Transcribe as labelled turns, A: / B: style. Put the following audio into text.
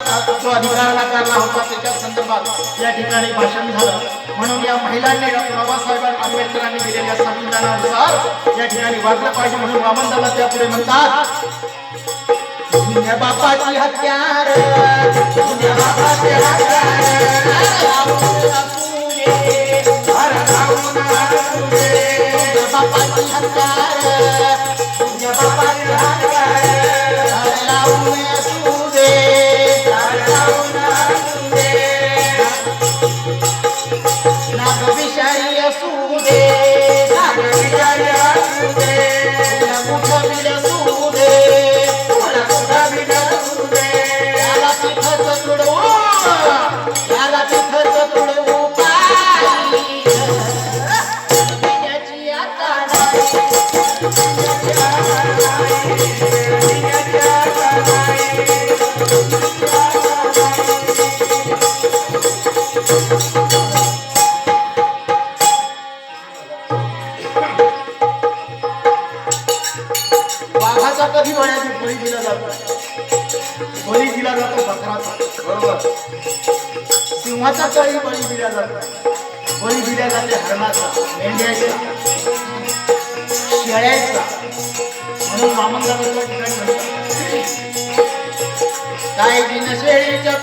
A: जो अधिकार नाकारला होता त्याच्या संदर्भात या ठिकाणी भाषण झालं. म्हणून या महिलांनी डॉक्टर बाबासाहेब आंबेडकरांनी दिलेल्या संविधानानुसार या ठिकाणी वागलं पाहिजे. म्हणून वामनदादा त्यापुढे म्हणतात, तुझ्या बापाची हत्यार, तुझ्या बापाची हत्यार बापाची हत्यार, तुझ्या बापाची हत्यार लावून असू दे, नाग विषारी असू दे, नाग विषारी असू दे, तुला मोठं बिल असू दे, तुला मोठं बिल असू दे, याला तिथंच तुडवू, याला तिथंच तुडवू पायी बिण्याची आता नाही, बिण्याची आता नाही, बिण्याची आता नाही. वाघाचा कधी बळ्याची बळी दिला जातो, बळी दिला जातो बकराचा, बरोबर. सिंहाचा कधी बळी दिला जातो, बळी दिला जाते हरणाचा, मेंढ्याचा, शेळ्याचा. म्हणून वामनदादाच्या ठिकाणी म्हणतात, काय दिन शेळीच्या